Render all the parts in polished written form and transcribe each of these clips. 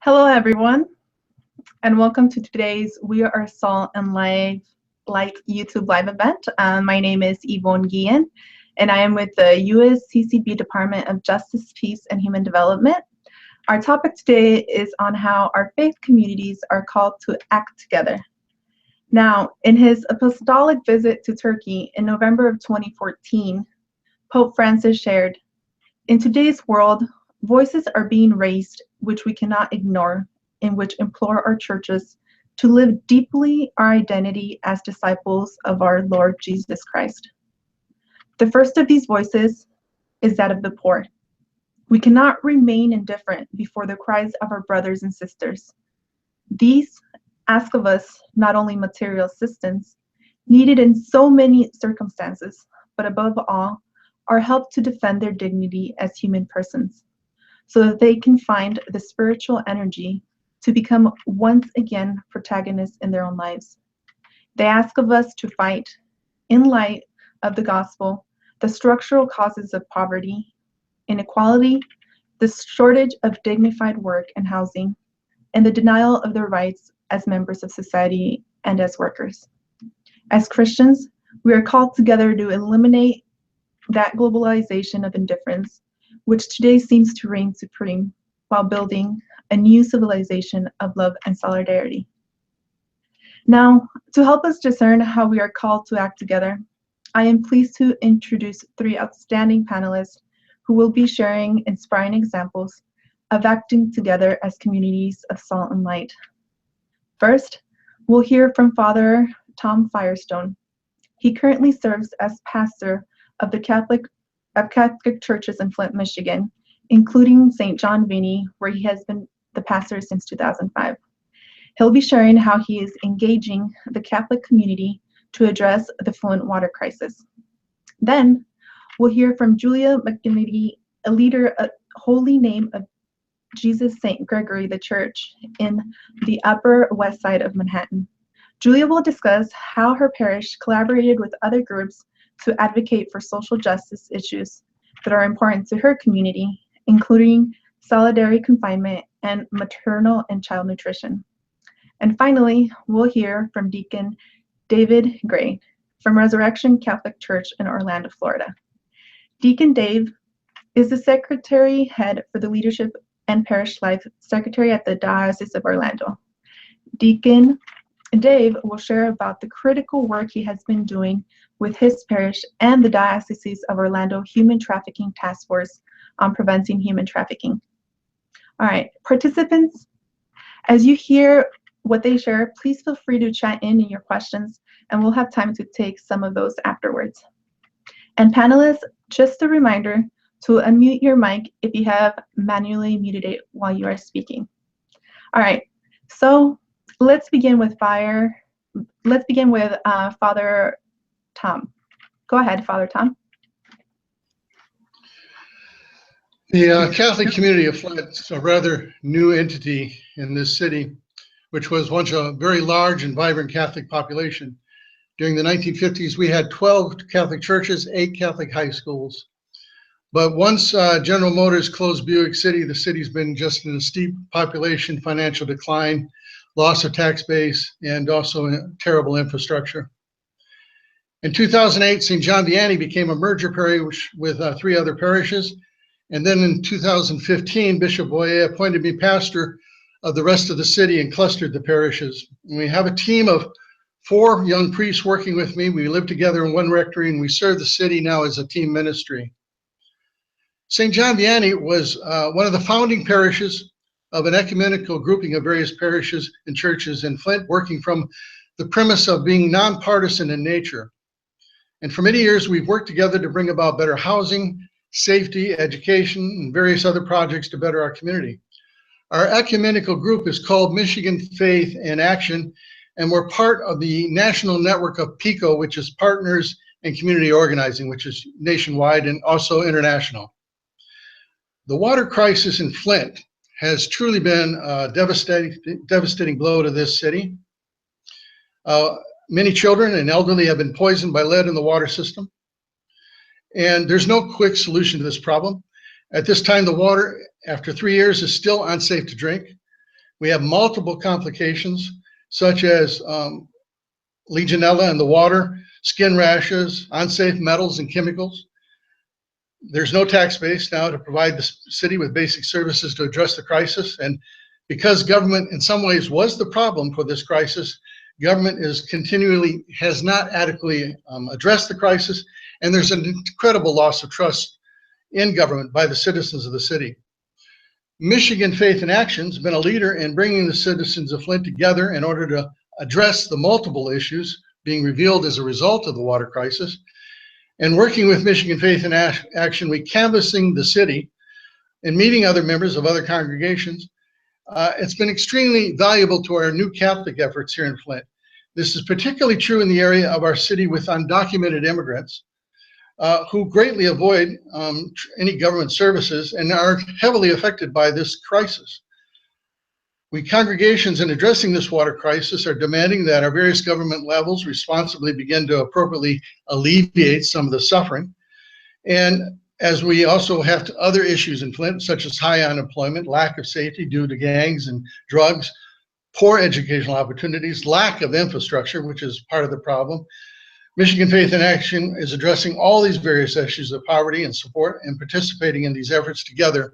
Hello, everyone, and welcome to today's We Are Salt and Light YouTube live event. My name is Yvonne Guillen, and I am with the USCCB Department of Justice, Peace, and Human Development. Our topic today is on how our faith communities are called to act together. Now, in his apostolic visit to Turkey in November of 2014, Pope Francis shared, "In today's world, voices are being raised which we cannot ignore, in which implore our churches to live deeply our identity as disciples of our Lord Jesus Christ. The first of these voices is that of the poor. We cannot remain indifferent before the cries of our brothers and sisters. These ask of us not only material assistance, needed in so many circumstances, but above all, our help to defend their dignity as human persons, so that they can find the spiritual energy to become once again protagonists in their own lives. They ask of us to fight, in light of the gospel, the structural causes of poverty, inequality, the shortage of dignified work and housing, and the denial of their rights as members of society and as workers. As Christians, we are called together to eliminate that globalization of indifference which today seems to reign supreme, while building a new civilization of love and solidarity." Now, to help us discern how we are called to act together, I am pleased to introduce three outstanding panelists who will be sharing inspiring examples of acting together as communities of salt and light. First, we'll hear from Father Tom Firestone. He currently serves as pastor of the Catholic churches in Flint, Michigan, including St. John Vianney, where he has been the pastor since 2005. He'll be sharing how he is engaging the Catholic community to address the Flint water crisis. Then, we'll hear from Julia McGinnity, a leader at Holy Name of Jesus St. Gregory the Church in the Upper West Side of Manhattan. Julia will discuss how her parish collaborated with other groups to advocate for social justice issues that are important to her community, including solitary confinement and maternal and child nutrition. And finally, we'll hear from Deacon David Gray from Resurrection Catholic Church in Orlando, Florida. Deacon Dave is the secretary head for the leadership and parish life secretary at the Diocese of Orlando. Deacon Dave will share about the critical work he has been doing with his parish and the Diocese of Orlando Human Trafficking Task Force on preventing human trafficking. All right, participants, as you hear what they share, please feel free to chat in your questions, and we'll have time to take some of those afterwards. And panelists, just a reminder to unmute your mic if you have manually muted it while you are speaking. All right, so let's begin with Father Tom. Go ahead, Father Tom. The Catholic community of Flint is a rather new entity in this city, which was once a very large and vibrant Catholic population. During the 1950s, we had 12 Catholic churches, 8 Catholic high schools. But once General Motors closed Buick City, the city's been just in a steep population, financial decline, loss of tax base, and also terrible infrastructure. In 2008, St. John Vianney became a merger parish with 3 other parishes. And then in 2015, Bishop Boyer appointed me pastor of the rest of the city and clustered the parishes. And we have a team of 4 young priests working with me. We live together in one rectory, and we serve the city now as a team ministry. St. John Vianney was one of the founding parishes of an ecumenical grouping of various parishes and churches in Flint, working from the premise of being nonpartisan in nature. And for many years, we've worked together to bring about better housing, safety, education, and various other projects to better our community. Our ecumenical group is called Michigan Faith in Action, and we're part of the national network of PICO, which is Partners in Community Organizing, which is nationwide and also international. The water crisis in Flint has truly been a devastating blow to this city. Many children and elderly have been poisoned by lead in the water system. And there's no quick solution to this problem. At this time, the water, after 3 years, is still unsafe to drink. We have multiple complications, such as Legionella in the water, skin rashes, unsafe metals and chemicals. There's no tax base now to provide the city with basic services to address the crisis. And because government in some ways was the problem for this crisis, government has not adequately addressed the crisis. And there's an incredible loss of trust in government by the citizens of the city. Michigan Faith in Action has been a leader in bringing the citizens of Flint together in order to address the multiple issues being revealed as a result of the water crisis. And working with Michigan Faith in Action, we canvassing the city and meeting other members of other congregations. It's been extremely valuable to our new Catholic efforts here in Flint. This is particularly true in the area of our city with undocumented immigrants who greatly avoid any government services and are heavily affected by this crisis. We congregations in addressing this water crisis are demanding that our various government levels responsibly begin to appropriately alleviate some of the suffering. And as we also have other issues in Flint, such as high unemployment, lack of safety due to gangs and drugs, poor educational opportunities, lack of infrastructure, which is part of the problem. Michigan Faith in Action is addressing all these various issues of poverty and support and participating in these efforts together.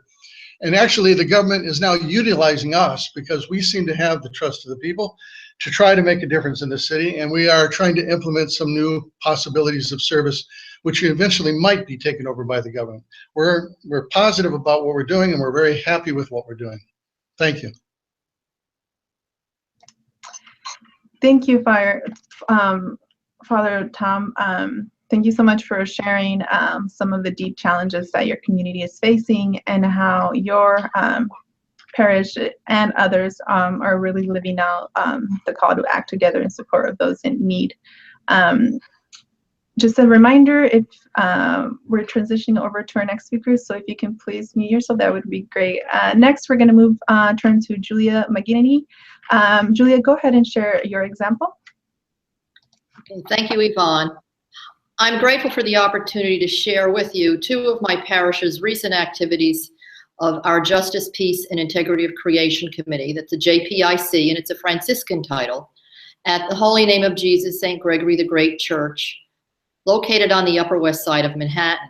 And actually, the government is now utilizing us because we seem to have the trust of the people to try to make a difference in the city. And we are trying to implement some new possibilities of service, which eventually might be taken over by the government. We're positive about what we're doing, and we're very happy with what we're doing. Thank you. Thank you, Father Tom. Thank you so much for sharing some of the deep challenges that your community is facing and how your parish and others are really living out the call to act together in support of those in need. Just a reminder, if we're transitioning over to our next speaker, so if you can please mute yourself, that would be great. Next, we're going to turn to Julia McGinnity. Julia, go ahead and share your example. Okay, thank you, Yvonne. I'm grateful for the opportunity to share with you two of my parish's recent activities of our Justice, Peace, and Integrity of Creation Committee. That's a JPIC, and it's a Franciscan title, at the Holy Name of Jesus, St. Gregory the Great Church, located on the Upper West Side of Manhattan.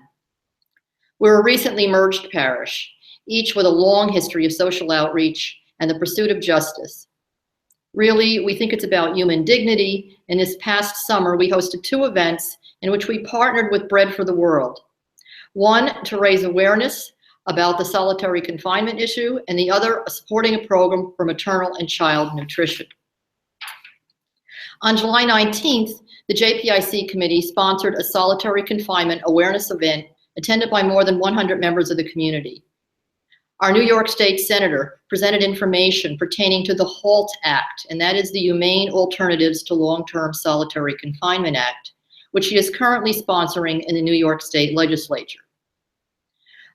We're a recently merged parish, each with a long history of social outreach and the pursuit of justice. Really, we think it's about human dignity, and this past summer we hosted two events in which we partnered with Bread for the World. One, to raise awareness about the solitary confinement issue, and the other, supporting a program for maternal and child nutrition. On July 19th, the JPIC committee sponsored a solitary confinement awareness event attended by more than 100 members of the community. Our New York State Senator presented information pertaining to the HALT Act, and that is the Humane Alternatives to Long-Term Solitary Confinement Act, which he is currently sponsoring in the New York State Legislature.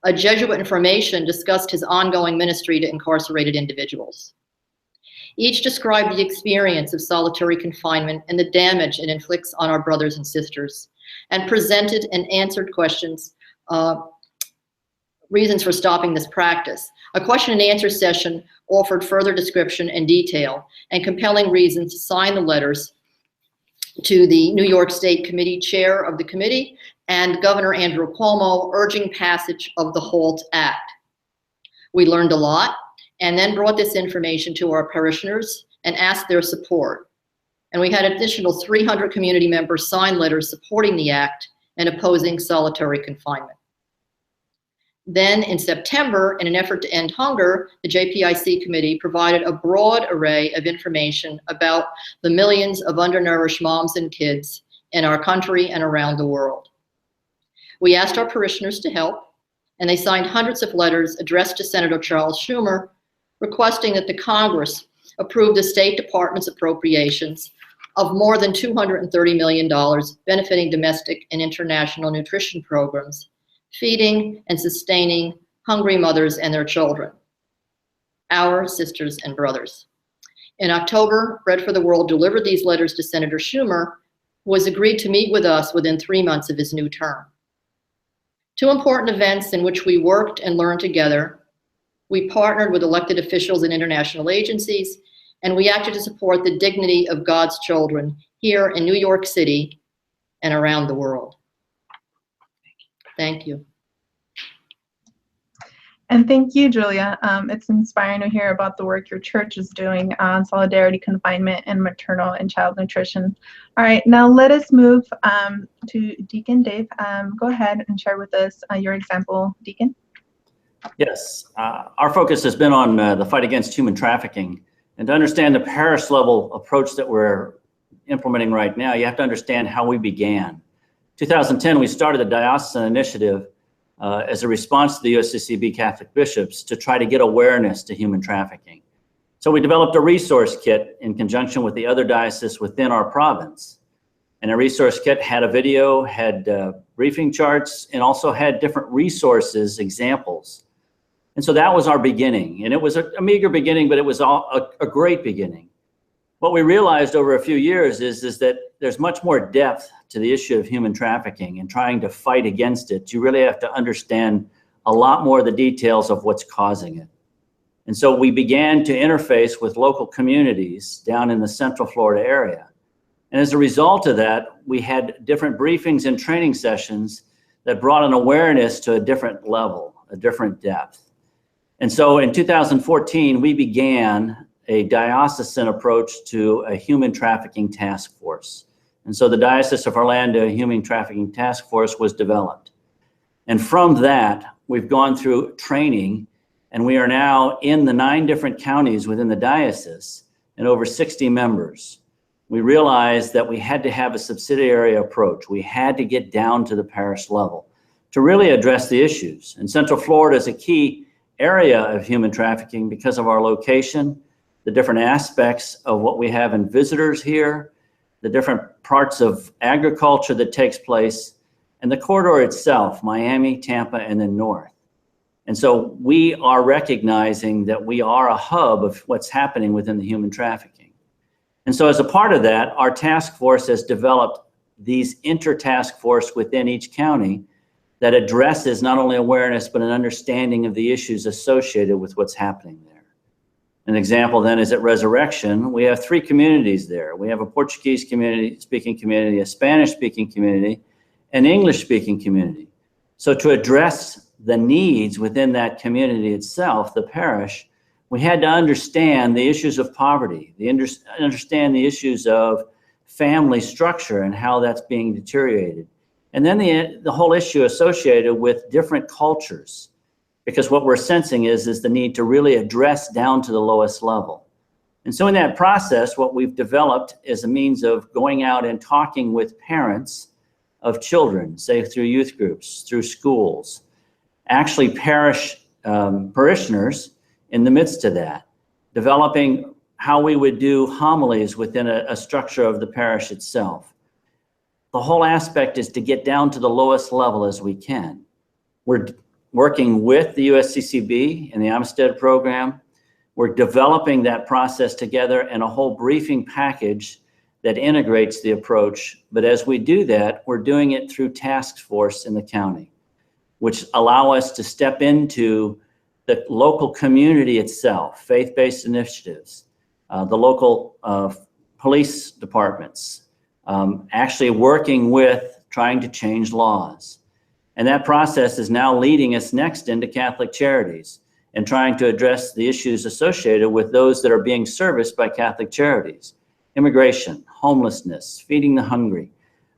A Jesuit information discussed his ongoing ministry to incarcerated individuals. Each described the experience of solitary confinement and the damage it inflicts on our brothers and sisters, and presented and answered questions, reasons for stopping this practice. A question and answer session offered further description and detail and compelling reasons to sign the letters to the New York State Committee Chair of the committee and Governor Andrew Cuomo, urging passage of the HALT Act. We learned a lot and then brought this information to our parishioners and asked their support. And we had an additional 300 community members sign letters supporting the act and opposing solitary confinement. Then in September, in an effort to end hunger, the JPIC committee provided a broad array of information about the millions of undernourished moms and kids in our country and around the world. We asked our parishioners to help, and they signed hundreds of letters addressed to Senator Charles Schumer, requesting that the Congress approve the State Department's appropriations of more than $230 million benefiting domestic and international nutrition programs, feeding and sustaining hungry mothers and their children, our sisters and brothers. In October, Bread for the World delivered these letters to Senator Schumer, who has agreed to meet with us within 3 months of his new term. Two important events in which we worked and learned together We partnered with elected officials and international agencies, and we acted to support the dignity of God's children here in New York City and around the world. Thank you. And thank you, Julia. It's inspiring to hear about the work your church is doing on solidarity, confinement, and maternal and child nutrition. All right, now let us move to Deacon Dave. Go ahead and share with us your example, Deacon. Yes, our focus has been on the fight against human trafficking. And to understand the parish level approach that we're implementing right now, you have to understand how we began. 2010, we started the Diocesan Initiative as a response to the USCCB Catholic bishops to try to get awareness to human trafficking. So we developed a resource kit in conjunction with the other dioceses within our province. And a resource kit had a video, had briefing charts, and also had different resources, examples. And so that was our beginning. And it was a meager beginning, but it was a great beginning. What we realized over a few years is that there's much more depth to the issue of human trafficking, and trying to fight against it. You really have to understand a lot more of the details of what's causing it. And so we began to interface with local communities down in the Central Florida area. And as a result of that, we had different briefings and training sessions that brought an awareness to a different level, a different depth. And so in 2014, we began a diocesan approach to a human trafficking task force. And so the Diocese of Orlando Human Trafficking Task Force was developed. And from that, we've gone through training, and we are now in the 9 different counties within the diocese and over 60 members. We realized that we had to have a subsidiary approach. We had to get down to the parish level to really address the issues. And Central Florida is a key area of human trafficking because of our location, the different aspects of what we have in visitors here, the different parts of agriculture that takes place, and the corridor itself, Miami, Tampa, and then north. And so we are recognizing that we are a hub of what's happening within the human trafficking. And so as a part of that, our task force has developed these inter-task force within each county that addresses not only awareness, but an understanding of the issues associated with what's happening there. An example then is at Resurrection, we have 3 communities there. We have a Portuguese speaking community, a Spanish speaking community, an English speaking community. So to address the needs within that community itself, the parish, we had to understand the issues of poverty, understand the issues of family structure and how that's being deteriorated. And then the whole issue associated with different cultures. Because what we're sensing is the need to really address down to the lowest level. And so in that process, what we've developed is a means of going out and talking with parents of children, say through youth groups, through schools, actually parish parishioners in the midst of that, developing how we would do homilies within a structure of the parish itself. The whole aspect is to get down to the lowest level as we can. We're working with the USCCB and the Amistad program. We're developing that process together in a whole briefing package that integrates the approach. But as we do that, we're doing it through task force in the county, which allow us to step into the local community itself, faith-based initiatives, the local police departments, actually working with trying to change laws. And that process is now leading us next into Catholic Charities and trying to address the issues associated with those that are being serviced by Catholic Charities. Immigration, homelessness, feeding the hungry.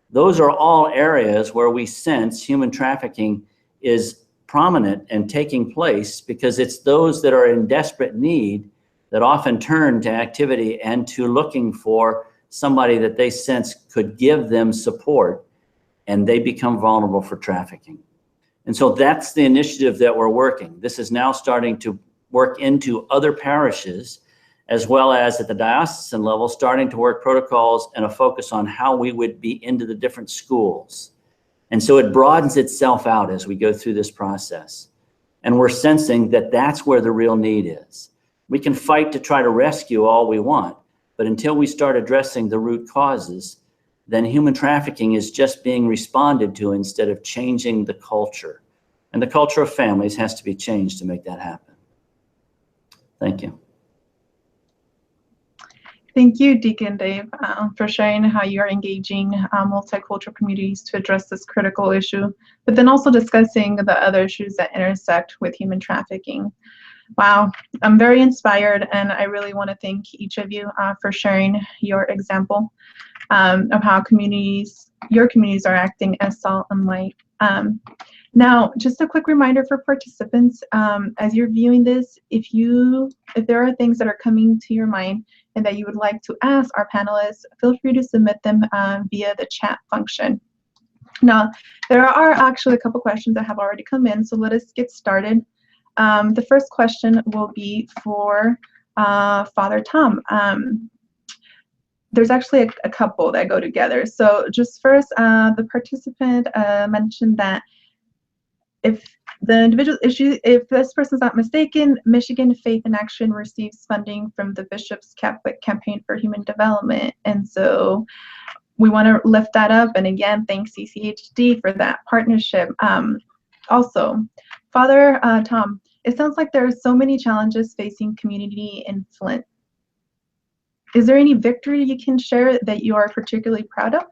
Those are all areas where we sense human trafficking is prominent and taking place, because it's those that are in desperate need that often turn to activity and to looking for somebody that they sense could give them support, and they become vulnerable for trafficking. And so that's the initiative that we're working. This is now starting to work into other parishes, as well as at the diocesan level, starting to work protocols and a focus on how we would be into the different schools. And so it broadens itself out as we go through this process. And we're sensing that that's where the real need is. We can fight to try to rescue all we want, but until we start addressing the root causes, then human trafficking is just being responded to instead of changing the culture. And the culture of families has to be changed to make that happen. Thank you. Thank you, Deacon Dave, for sharing how you are engaging multicultural communities to address this critical issue, but then also discussing the other issues that intersect with human trafficking. Wow, I'm very inspired, and I really want to thank each of you for sharing your example of how your communities are acting as salt and light. Now, just a quick reminder for participants, as you're viewing this, if there are things that are coming to your mind and that you would like to ask our panelists, feel free to submit them via the chat function. Now, there are actually a couple questions that have already come in, so let us get started. The first question will be for Father Tom. There's actually a couple that go together. So just first, the participant mentioned that if this person's not mistaken, Michigan Faith in Action receives funding from the Bishop's Catholic Campaign for Human Development. And so we want to lift that up. And again, thanks CCHD for that partnership. Also, Father Tom, it sounds like there are so many challenges facing community in Flint. Is there any victory you can share that you are particularly proud of?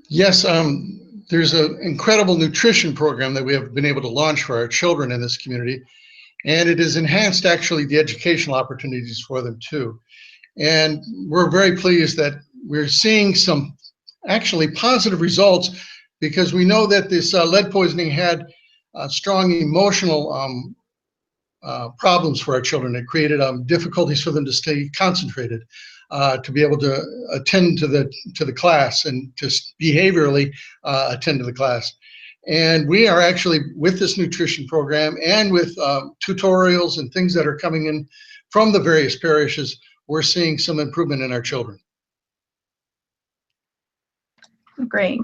Yes, there's an incredible nutrition program that we have been able to launch for our children in this community, and it has enhanced actually the educational opportunities for them too. And we're very pleased that we're seeing some actually positive results, because we know that this lead poisoning had strong emotional problems for our children. It created difficulties for them to stay concentrated, to be able to attend to the class, and just behaviorally attend to the class. And we are actually, with this nutrition program and with tutorials and things that are coming in from the various parishes, we're seeing some improvement in our children. Great.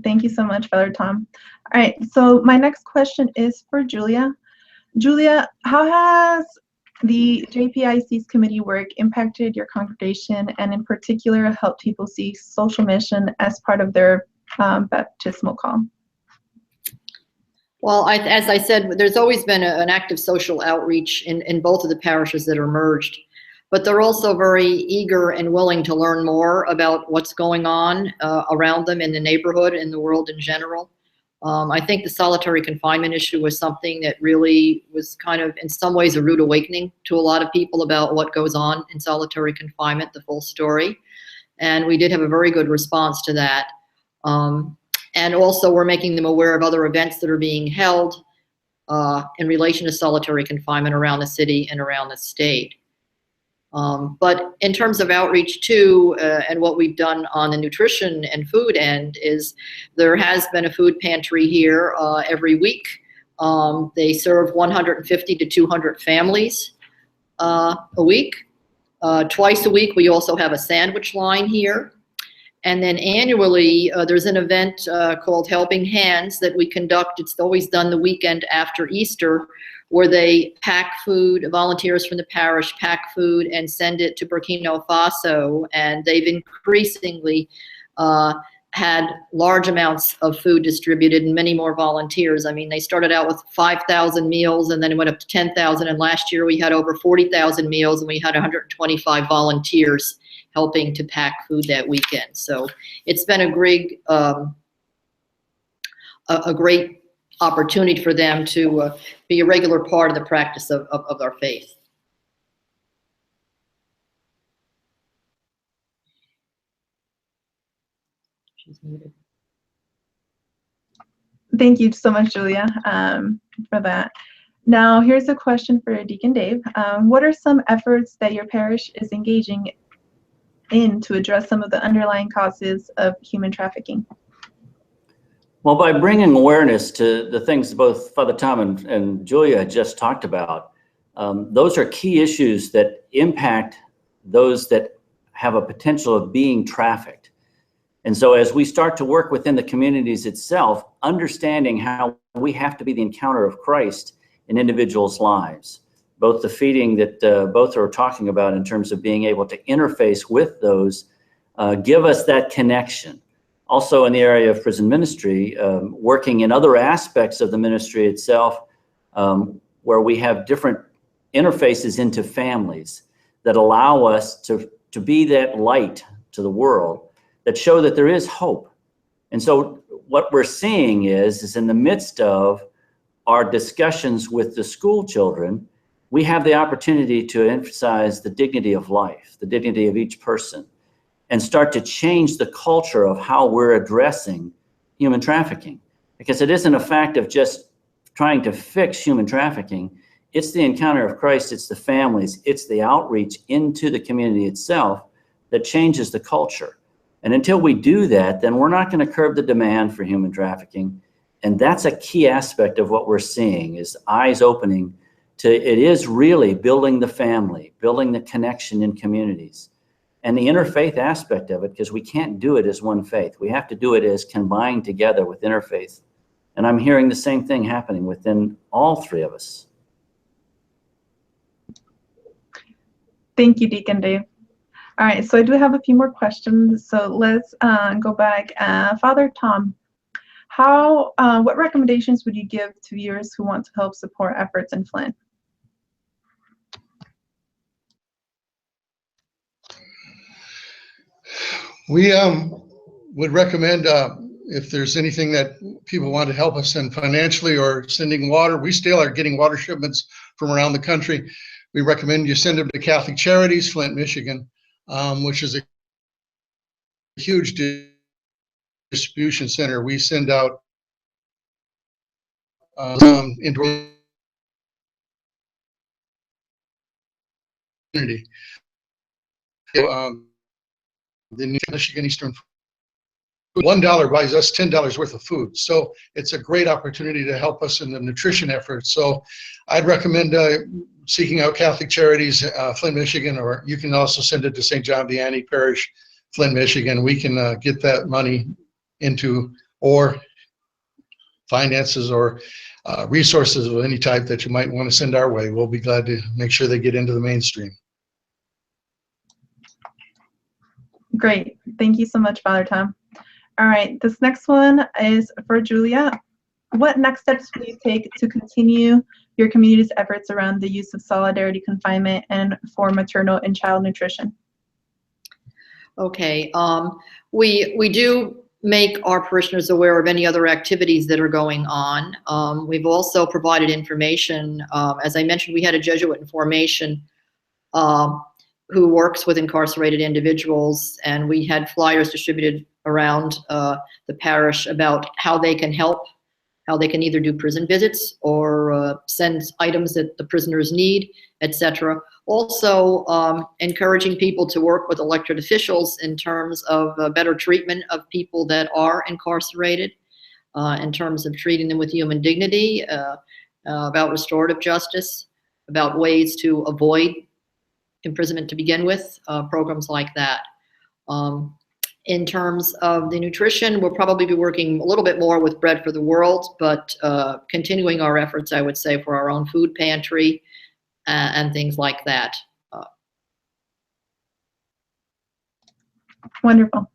Thank you so much, Father Tom. All right, so my next question is for Julia. Julia, how has the JPIC's committee work impacted your congregation, and in particular helped people see social mission as part of their baptismal call? Well, as I said, there's always been an active social outreach in both of the parishes that are merged, but they're also very eager and willing to learn more about what's going on around them in the neighborhood, in the world in general. I think the solitary confinement issue was something that really was kind of, in some ways, a rude awakening to a lot of people about what goes on in solitary confinement, the full story. And we did have a very good response to that. And also, we're making them aware of other events that are being held in relation to solitary confinement around the city and around the state. But in terms of outreach too, and what we've done on the nutrition and food end, is there has been a food pantry here every week. They serve 150 to 200 families a week. Twice a week, we also have a sandwich line here. And then annually, there's an event called Helping Hands that we conduct. It's always done the weekend after Easter, where they pack food, volunteers from the parish pack food and send it to Burkina Faso. And they've increasingly had large amounts of food distributed and many more volunteers. I mean, they started out with 5,000 meals, and then it went up to 10,000. And last year we had over 40,000 meals, and we had 125 volunteers helping to pack food that weekend. So it's been a great opportunity for them to be a regular part of the practice of our faith. She's muted. Thank you so much, Julia, for that. Now, here's a question for Deacon Dave. What are some efforts that your parish is engaging in to address some of the underlying causes of human trafficking? Well, by bringing awareness to the things both Father Tom and Julia just talked about, those are key issues that impact those that have a potential of being trafficked. And so as we start to work within the communities itself, understanding how we have to be the encounter of Christ in individuals' lives, both the feeding that both are talking about in terms of being able to interface with those, give us that connection. Also in the area of prison ministry, working in other aspects of the ministry itself, where we have different interfaces into families that allow us to be that light to the world, that show that there is hope. And so what we're seeing is in the midst of our discussions with the school children, we have the opportunity to emphasize the dignity of life, the dignity of each person, and start to change the culture of how we're addressing human trafficking. Because it isn't a fact of just trying to fix human trafficking. It's the encounter of Christ, it's the families, it's the outreach into the community itself that changes the culture. And until we do that, then we're not going to curb the demand for human trafficking. And that's a key aspect of what we're seeing, is eyes opening to, it is really building the family, building the connection in communities, and the interfaith aspect of it, because we can't do it as one faith. We have to do it as combined together with interfaith. And I'm hearing the same thing happening within all three of us. Thank you, Deacon Dave. All right, so I do have a few more questions. So let's go back. Father Tom, what recommendations would you give to viewers who want to help support efforts in Flint? We would recommend, if there's anything that people want to help us in financially or sending water, we still are getting water shipments from around the country. We recommend you send them to Catholic Charities, Flint, Michigan, which is a huge distribution center. We send out into community. The Michigan Eastern, $1 buys us $10 worth of food. So it's a great opportunity to help us in the nutrition efforts. So I'd recommend seeking out Catholic Charities, Flint, Michigan, or you can also send it to St. John Vianney Parish, Flint, Michigan. We can get that money into, or finances or resources of any type that you might want to send our way. We'll be glad to make sure they get into the mainstream. Great. Thank you so much, Father Tom. All right, this next one is for Julia. What next steps will you take to continue your community's efforts around the use of solidarity confinement and for maternal and child nutrition? Okay, we do make our parishioners aware of any other activities that are going on. We've also provided information. As I mentioned, we had a Jesuit in formation who works with incarcerated individuals, and we had flyers distributed around the parish about how they can help, how they can either do prison visits or send items that the prisoners need, etc. Also, encouraging people to work with elected officials in terms of better treatment of people that are incarcerated, in terms of treating them with human dignity, about restorative justice, about ways to avoid imprisonment to begin with, programs like that. In terms of the nutrition, we'll probably be working a little bit more with Bread for the World, but continuing our efforts, I would say, for our own food pantry and things like that. Wonderful.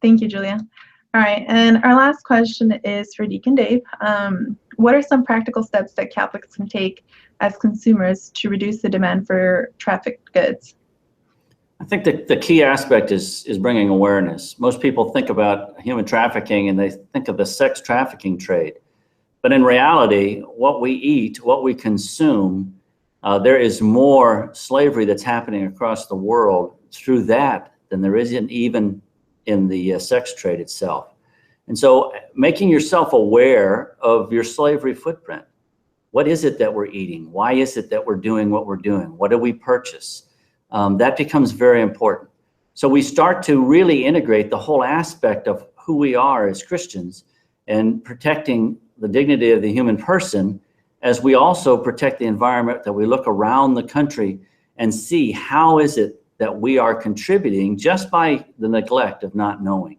Thank you, Julia. All right, and our last question is for Deacon Dave. What are some practical steps that Catholics can take as consumers to reduce the demand for trafficked goods? I think the key aspect is bringing awareness. Most people think about human trafficking and they think of the sex trafficking trade. But in reality, what we eat, what we consume, there is more slavery that's happening across the world through that than there isn't even in the sex trade itself. And so making yourself aware of your slavery footprint. What is it that we're eating? Why is it that we're doing what we're doing? What do we purchase? That becomes very important. So we start to really integrate the whole aspect of who we are as Christians and protecting the dignity of the human person, as we also protect the environment, that we look around the country and see how is it that we are contributing just by the neglect of not knowing.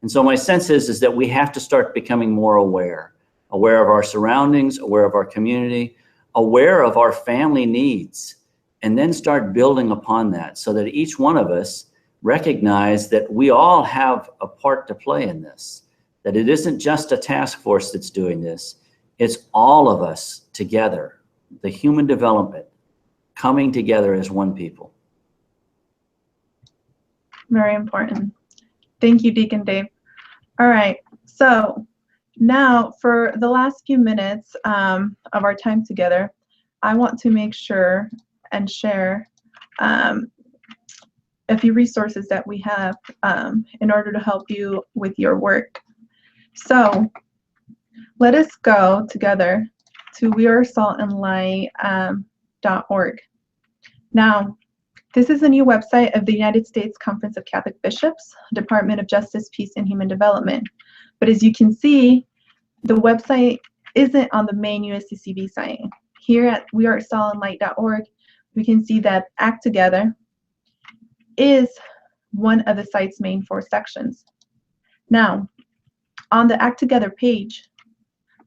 And so my sense is that we have to start becoming more aware of our surroundings, aware of our community, aware of our family needs, and then start building upon that so that each one of us recognize that we all have a part to play in this, that it isn't just a task force that's doing this. It's all of us together, the human development, coming together as one people. Very important. Thank you, Deacon Dave. All right, so now for the last few minutes of our time together, I want to make sure and share a few resources that we have in order to help you with your work. So let us go together to wearesaltandlight.org. Now, this is a new website of the United States Conference of Catholic Bishops, Department of Justice, Peace, and Human Development. But as you can see, the website isn't on the main USCCB site. Here at wearesaltandlight.org, we can see that Act Together is one of the site's main 4 sections. Now, on the Act Together page,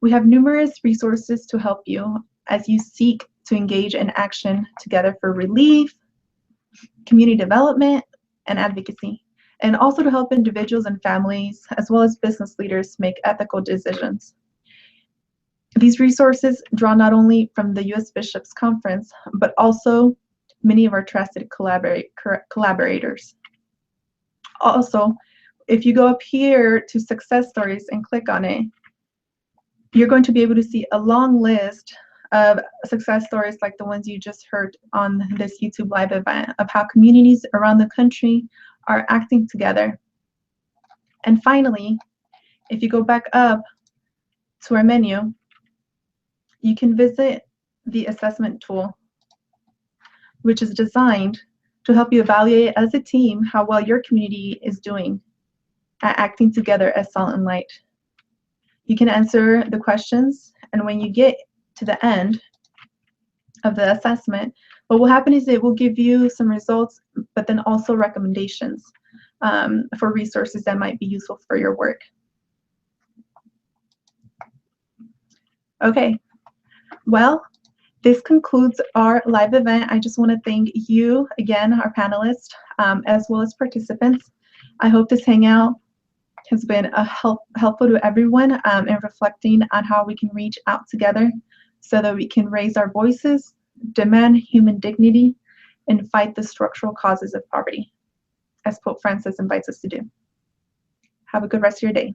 we have numerous resources to help you as you seek to engage in action together for relief, community development, and advocacy, and also to help individuals and families, as well as business leaders, make ethical decisions. These resources draw not only from the U.S. Bishops' Conference, but also many of our trusted collaborators. Also, if you go up here to Success Stories and click on it, you're going to be able to see a long list of success stories like the ones you just heard on this YouTube live event of how communities around the country are acting together. And finally, if you go back up to our menu, you can visit the assessment tool, which is designed to help you evaluate as a team how well your community is doing at acting together as salt and light. You can answer the questions, and when you get to the end of the assessment, what will happen is it will give you some results, but then also recommendations for resources that might be useful for your work. Okay, well, this concludes our live event. I just want to thank you again, our panelists, as well as participants. I hope this hangout has been helpful to everyone in reflecting on how we can reach out together so that we can raise our voices, demand human dignity, and fight the structural causes of poverty, as Pope Francis invites us to do. Have a good rest of your day.